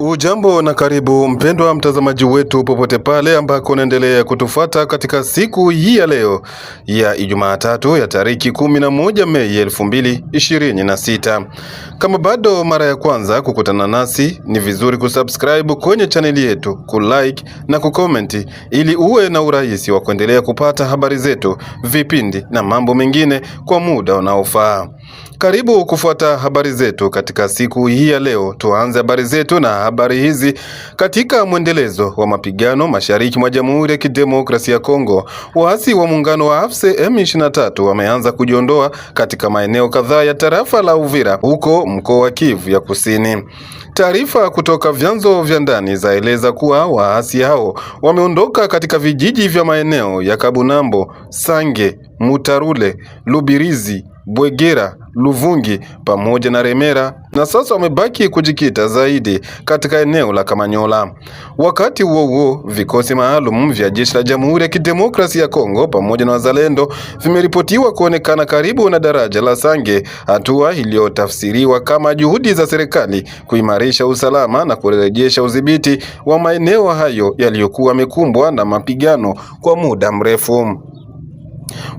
Ujambo na karibu mpendwa mtazamaji wetu popote pale ambako unaendelea kutufuata katika siku hii ya leo ya Ijumaa tatu ya tariki 11 Mei 2026. Kama bado mara ya kwanza kukutana nasi, ni vizuri kusubscribe kwenye chaneli yetu, kulike na kukomenti ili uwe na urahisi wa kuendelea kupata habari zetu, vipindi na mambo mengine kwa muda unaofaa. Karibu kufuata habari zetu katika siku hii ya leo. Tuanze habari zetu na habari hizi katika mwendelezo wa mapigano mashariki mwa Jamhuri ya Kidemokrasia ya Kongo. Waasi wa muungano wa AFC M23 wameanza kujiondoa katika maeneo kadhaa ya tarafa la Uvira huko mkoa wa Kivu ya Kusini. Taarifa kutoka vyanzo vya ndani zaeleza kuwa waasi hao wameondoka katika vijiji vya maeneo ya Kabunambo, Sange, Mutarule, Lubirizi, Bwegera, Luvungi pamoja na Remera, na sasa wamebaki kujikita zaidi katika eneo la Kamanyola. Wakati huo huo, vikosi maalum vya jeshi la Jamhuri ya Kidemokrasia ya Kongo pamoja na wazalendo vimeripotiwa kuonekana karibu na daraja la Sange, hatua iliyotafsiriwa kama juhudi za serikali kuimarisha usalama na kurejesha udhibiti wa maeneo hayo yaliyokuwa yamekumbwa na mapigano kwa muda mrefu.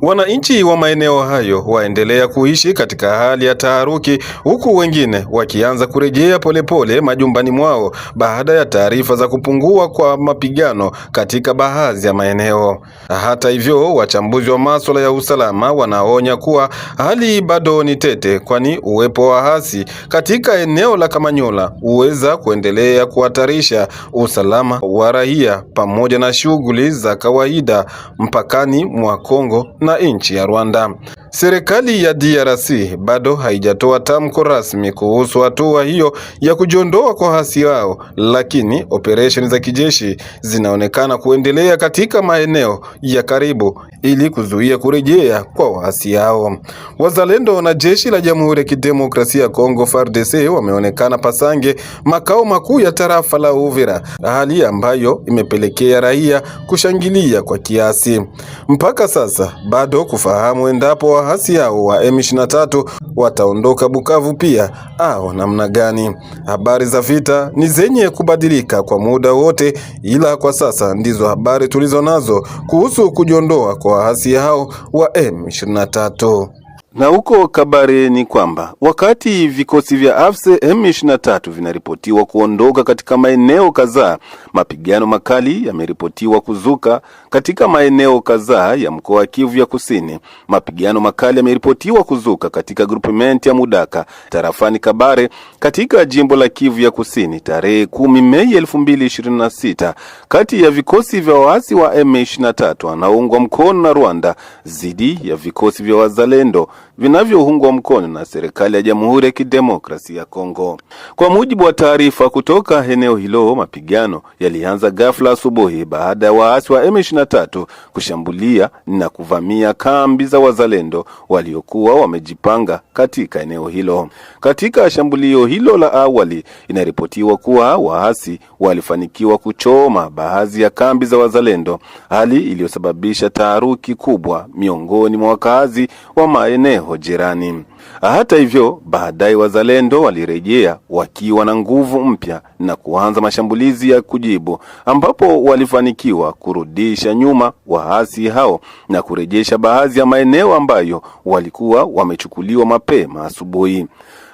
Wananchi wa maeneo hayo waendelea kuishi katika hali ya taharuki, huku wengine wakianza kurejea polepole majumbani mwao baada ya taarifa za kupungua kwa mapigano katika baadhi ya maeneo. Hata hivyo, wachambuzi wa masuala ya usalama wanaonya kuwa hali bado ni tete, kwani uwepo wa waasi katika eneo la Kamanyola huweza kuendelea kuhatarisha usalama wa raia pamoja na shughuli za kawaida mpakani mwa Kongo na nchi ya Rwanda. Serikali ya DRC bado haijatoa tamko rasmi kuhusu hatua hiyo ya kujiondoa kwa waasi wao, lakini operesheni za kijeshi zinaonekana kuendelea katika maeneo ya karibu ili kuzuia kurejea kwa waasi hao. Wazalendo na jeshi la Jamhuri ya Kidemokrasia ya Kongo FARDC wameonekana Pasange, makao makuu ya tarafa la Uvira, hali ambayo imepelekea raia kushangilia kwa kiasi. Mpaka sasa bado kufahamu endapo waasi hao wa M23 wataondoka Bukavu pia au namna gani. Habari za vita ni zenye kubadilika kwa muda wote, ila kwa sasa ndizo habari tulizo nazo kuhusu kujiondoa kwa waasi hao wa M23. Na huko Kabare ni kwamba wakati vikosi vya AFC M23 vinaripotiwa kuondoka katika maeneo kadhaa, mapigano makali yameripotiwa kuzuka katika maeneo kadhaa ya mkoa wa Kivu ya Kusini. Mapigano makali yameripotiwa kuzuka katika groupement ya Mudaka tarafani Kabare katika jimbo la Kivu ya Kusini tarehe 10 Mei 2026 kati ya vikosi vya waasi wa M23 wanaoungwa mkono na Rwanda dhidi ya vikosi vya wazalendo vinavyoungwa mkono na serikali ya Jamhuri ya Kidemokrasia ya Kongo. Kwa mujibu wa taarifa kutoka eneo hilo, mapigano yalianza ghafla asubuhi baada ya waasi wa M23 kushambulia na kuvamia kambi za wazalendo waliokuwa wamejipanga katika eneo hilo. Katika shambulio hilo la awali, inaripotiwa kuwa waasi walifanikiwa kuchoma baadhi ya kambi za wazalendo, hali iliyosababisha taharuki kubwa miongoni mwa wakazi wa maeneo jirani. Hata hivyo, baadaye wazalendo walirejea wakiwa na nguvu mpya na kuanza mashambulizi ya kujibu, ambapo walifanikiwa kurudisha nyuma waasi hao na kurejesha baadhi ya maeneo ambayo walikuwa wamechukuliwa mapema asubuhi.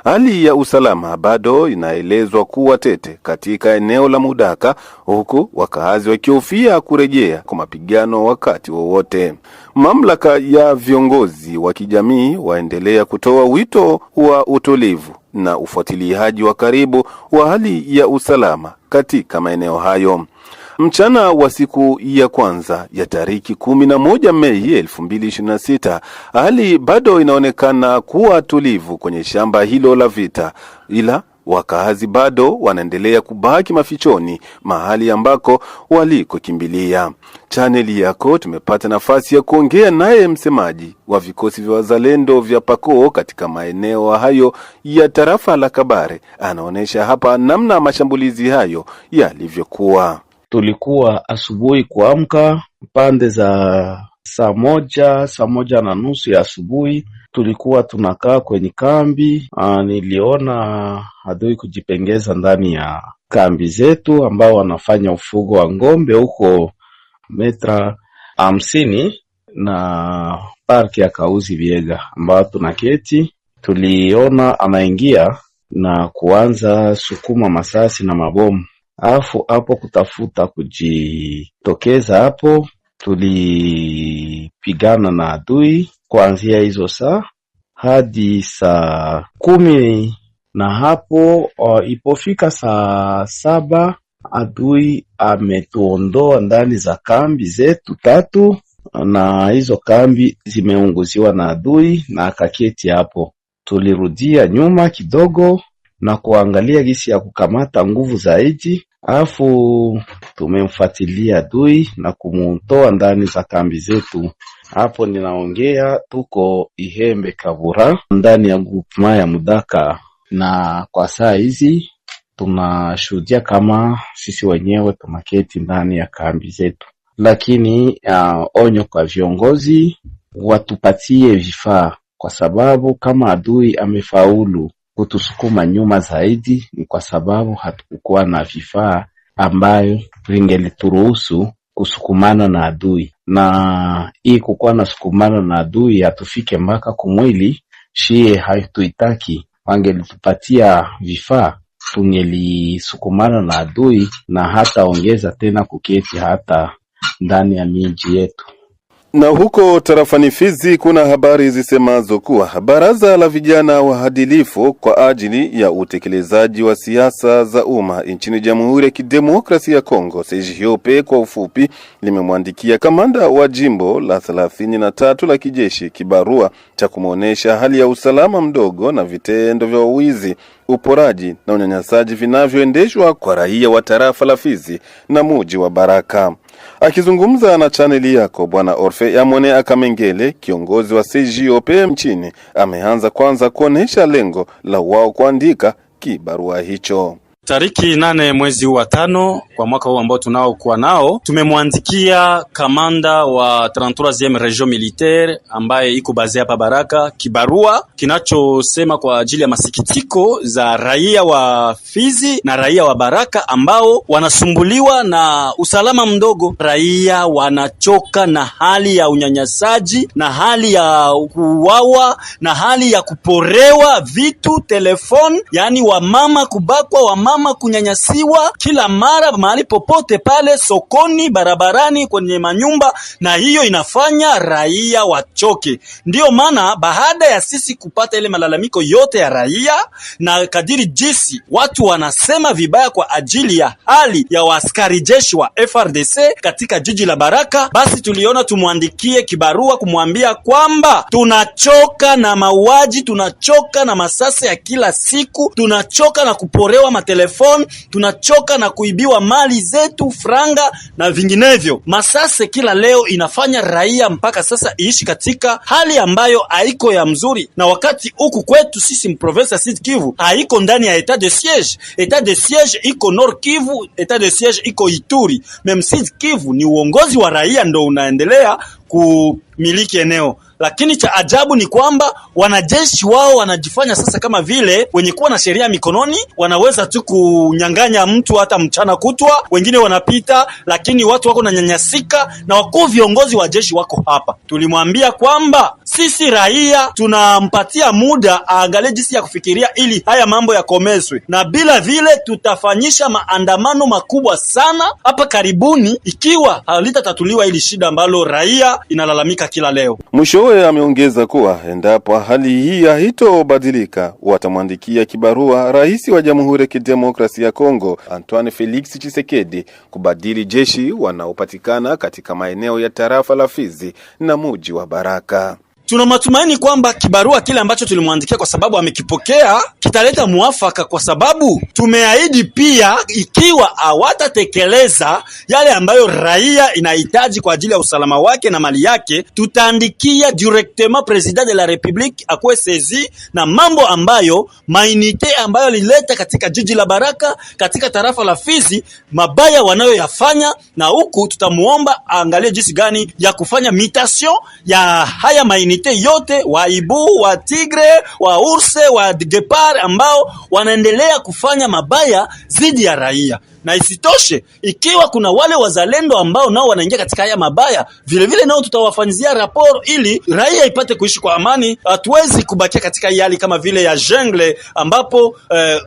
Hali ya usalama bado inaelezwa kuwa tete katika eneo la Mudaka, huku wakazi wakihofia kurejea kwa mapigano wakati wowote. Mamlaka ya viongozi wa kijamii waendelea kutoa wito wa utulivu na ufuatiliaji wa karibu wa hali ya usalama katika maeneo hayo. Mchana wa siku ya kwanza ya tariki 11 Mei 2026, hali bado inaonekana kuwa tulivu kwenye shamba hilo la vita, ila wakazi bado wanaendelea kubaki mafichoni mahali ambako walikokimbilia. Chaneli yako tumepata nafasi ya kuongea naye msemaji wa vikosi vya wazalendo vya Pako katika maeneo hayo ya tarafa la Kabare. Anaonesha hapa namna mashambulizi hayo yalivyokuwa. Tulikuwa asubuhi kuamka pande za saa moja na nusu ya asubuhi, tulikuwa tunakaa kwenye kambi. Niliona adui kujipengeza ndani ya kambi zetu ambao wanafanya ufugo wa ng'ombe huko metra 50 na parki ya Kauzi Biega ambao tunaketi. Tuliona anaingia na kuanza sukuma masasi na mabomu, afu hapo kutafuta kujitokeza. Hapo tulipigana na adui kuanzia hizo saa hadi saa 10, na hapo ipofika saa 7 adui ametuondoa ndani za kambi zetu 3, na hizo kambi zimeunguziwa na adui na akaketi hapo. Tulirudia nyuma kidogo na kuangalia gisi ya kukamata nguvu zaidi, afu tumemfuatilia adui na kumutoa ndani za kambi zetu. Hapo ninaongea tuko Ihembe Kabura ndani ya groupement ya Mudaka, na kwa saa hizi tunashuhudia kama sisi wenyewe tunaketi ndani ya kambi zetu. Lakini onyo kwa viongozi watupatie vifaa, kwa sababu kama adui amefaulu kutusukuma nyuma zaidi ni kwa sababu hatukuwa na vifaa ambayo vingelituruhusu kusukumana na adui. Na hii kukuwa na sukumana na adui hatufike mpaka kumwili, shie haituitaki. Wangelitupatia vifaa, tungelisukumana na adui na hata ongeza tena kuketi hata ndani ya miji yetu. Na huko tarafani Fizi kuna habari zisemazo kuwa baraza la vijana wahadilifu kwa ajili ya utekelezaji wa siasa za umma nchini Jamhuri ya Kidemokrasia ya Kongo, CGOP kwa ufupi, limemwandikia kamanda wa jimbo la 33 la kijeshi kibarua cha kumuonesha hali ya usalama mdogo na vitendo vya uwizi, uporaji na unyanyasaji vinavyoendeshwa kwa raia wa tarafa la Fizi na muji wa Baraka. Akizungumza na chaneli yako, Bwana Orfe Yamone Akamengele, kiongozi wa CGOP mchini, ameanza kwanza kuonesha lengo la wao kuandika kibarua hicho. Tariki 8 mwezi wa 5 kwa mwaka huu ambao tunaokuwa nao, tumemwandikia kamanda wa 33e region militaire ambaye iko baze hapa Baraka kibarua kinachosema kwa ajili ya masikitiko za raia wa Fizi na raia wa Baraka ambao wanasumbuliwa na usalama mdogo. Raia wanachoka na hali ya unyanyasaji na hali ya kuuawa na hali ya kuporewa vitu, telefoni, yani wamama kubakwa, wamama kunyanyasiwa kila mara mahali popote pale, sokoni, barabarani, kwenye manyumba, na hiyo inafanya raia wachoke. Ndiyo maana baada ya sisi kupata ile malalamiko yote ya raia na kadiri jinsi watu wanasema vibaya kwa ajili ya hali ya waaskari jeshi wa FRDC katika jiji la Baraka, basi tuliona tumwandikie kibarua kumwambia kwamba tunachoka na mauaji, tunachoka na masasi ya kila siku, tunachoka na kuporewa matelefoni, tunachoka na kuibiwa mali zetu, franga na vinginevyo. Masase kila leo inafanya raia mpaka sasa iishi katika hali ambayo haiko ya mzuri, na wakati huku kwetu sisi mprovince ya Sud Kivu haiko ndani ya etat de siege. Etat de siege iko Nord Kivu, etat de siege iko Ituri. Meme Sud Kivu ni uongozi wa raia ndo unaendelea kumiliki eneo. Lakini cha ajabu ni kwamba wanajeshi wao wanajifanya sasa kama vile wenye kuwa na sheria mikononi, wanaweza tu kunyang'anya mtu hata mchana kutwa, wengine wanapita, lakini watu wako na nyanyasika na wakuu viongozi wa jeshi wako hapa. Tulimwambia kwamba sisi raia tunampatia muda aangalie jinsi ya kufikiria ili haya mambo yakomeswe, na bila vile tutafanyisha maandamano makubwa sana hapa karibuni ikiwa halitatatuliwa ili shida ambalo raia inalalamika kila leo. Mwishowe ameongeza kuwa endapo hali hii haitobadilika, watamwandikia kibarua rais wa Jamhuri ya Kidemokrasia ya Kongo Antoine Felix Tshisekedi kubadili jeshi wanaopatikana katika maeneo ya tarafa la Fizi na muji wa Baraka. Tuna matumaini kwamba kibarua kile ambacho tulimwandikia, kwa sababu amekipokea, kitaleta muafaka, kwa sababu tumeahidi pia ikiwa hawatatekeleza yale ambayo raia inahitaji kwa ajili ya usalama wake na mali yake, tutaandikia directement president de la republique akwe sezi na mambo ambayo mainite ambayo lileta katika jiji la Baraka, katika tarafa la Fizi, mabaya wanayoyafanya, na huku tutamuomba aangalie jinsi gani ya kufanya mutation ya haya mainite minorite yote, wa ibu, wa tigre, wa urse, wa gepard ambao wanaendelea kufanya mabaya zidi ya raia. Na isitoshe, ikiwa kuna wale wazalendo ambao nao wanaingia katika haya mabaya, vile vile nao tutawafanyizia raporo ili raia ipate kuishi kwa amani. Hatuwezi kubakia katika hali kama vile ya jungle ambapo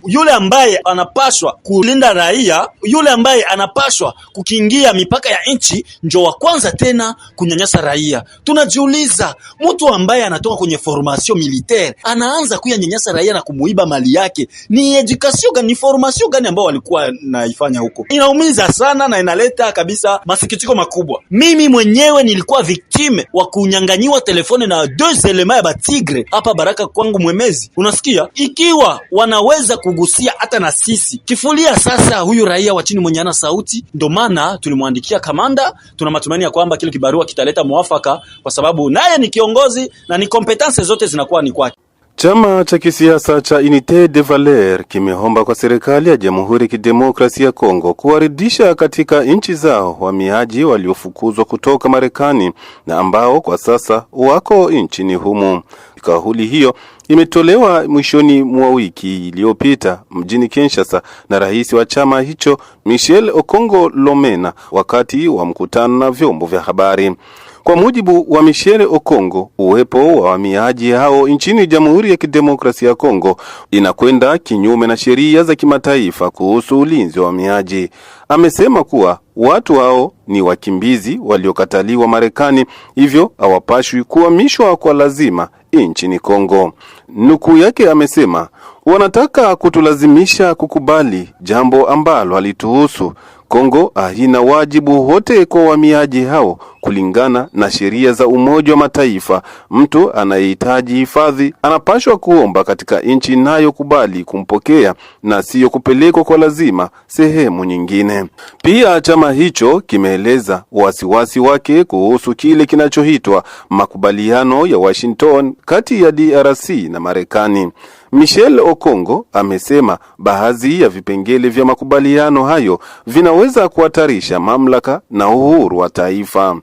yule ambaye anapashwa kulinda raia, yule ambaye anapashwa kukingia mipaka ya nchi ndio wa kwanza tena kunyanyasa raia. Tunajiuliza, mtu ambaye anatoka kwenye formation militaire anaanza kuyanyanyasa raia na kumuiba mali yake, ni education gani, ni formation gani ambao walikuwa naifanya huko? Inaumiza sana na inaleta kabisa masikitiko makubwa. Mimi mwenyewe nilikuwa victime wa kunyanganyiwa telefone na 2 elements ya batigre hapa Baraka kwangu Mwemezi. Unasikia? Ikiwa wanaweza kugusia hata na sisi, kifulia sasa huyu raia wa chini mwenye ana sauti. Ndio maana tulimwandikia kamanda, tuna matumaini ya kwamba kile kibarua kitaleta mwafaka, kwa sababu naye ni kiongozi na ni competence zote zinakuwa ni kwake. Chama cha kisiasa cha Unité des Valeurs kimeomba kwa serikali ya Jamhuri ya Kidemokrasia ya Kongo kuwarudisha katika nchi zao wahamiaji waliofukuzwa kutoka Marekani na ambao kwa sasa wako nchini humo. Kauli hiyo imetolewa mwishoni mwa wiki iliyopita mjini Kinshasa na rais wa chama hicho Michel Okongo Lomena wakati wa mkutano na vyombo vya habari. Kwa mujibu wa Michel Okongo, uwepo wa wahamiaji hao nchini Jamhuri ya Kidemokrasia ya Kongo inakwenda kinyume na sheria za kimataifa kuhusu ulinzi wa wahamiaji. Amesema kuwa watu hao ni wakimbizi waliokataliwa Marekani, hivyo hawapashwi kuhamishwa kwa lazima nchini Kongo. Nukuu yake amesema, wanataka kutulazimisha kukubali jambo ambalo halituhusu. Kongo haina wajibu wote kwa wahamiaji hao kulingana na sheria za Umoja wa Mataifa. Mtu anayehitaji hifadhi anapashwa kuomba katika nchi inayokubali kumpokea na sio kupelekwa kwa lazima sehemu nyingine. Pia chama hicho kimeeleza wasiwasi wake kuhusu kile kinachoitwa makubaliano ya Washington kati ya DRC na Marekani. Michel Okongo amesema baadhi ya vipengele vya makubaliano hayo vinaweza kuhatarisha mamlaka na uhuru wa taifa.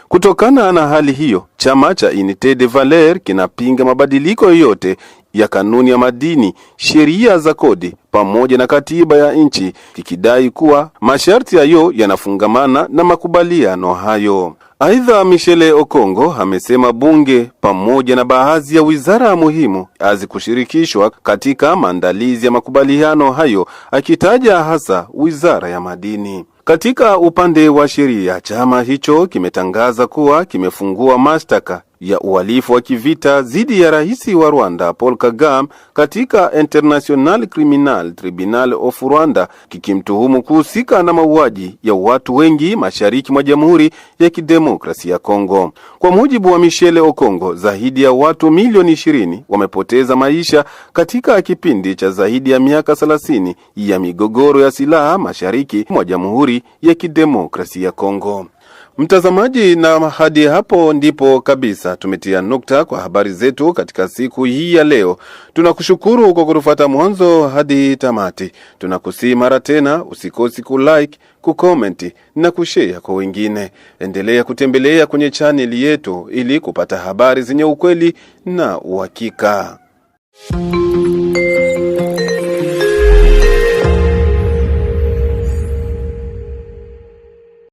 Kutokana na hali hiyo, chama cha Unité des Valeurs kinapinga mabadiliko yoyote ya kanuni ya madini, sheria za kodi pamoja na katiba ya nchi, kikidai kuwa masharti hayo yanafungamana na makubaliano hayo. Aidha, Michel Okongo amesema bunge pamoja na baadhi ya wizara muhimu hazikushirikishwa katika maandalizi ya makubaliano hayo, akitaja hasa wizara ya madini. Katika upande wa sheria, chama hicho kimetangaza kuwa kimefungua mashtaka ya uhalifu wa kivita dhidi ya rais wa Rwanda Paul Kagame katika International Criminal Tribunal of Rwanda, kikimtuhumu kuhusika na mauaji ya watu wengi mashariki mwa Jamhuri ya Kidemokrasia ya Kongo. Kwa mujibu wa Michel Okongo, zaidi ya watu milioni 20 wamepoteza maisha katika kipindi cha zaidi ya miaka 30 ya migogoro ya silaha mashariki mwa Jamhuri ya Kidemokrasia ya Kongo. Mtazamaji, na hadi hapo ndipo kabisa tumetia nukta kwa habari zetu katika siku hii ya leo. Tunakushukuru kwa kutufuata mwanzo hadi tamati. Tunakusii mara tena usikosi kulike, kucomment na kushare kwa wengine. Endelea kutembelea kwenye channel yetu ili kupata habari zenye ukweli na uhakika.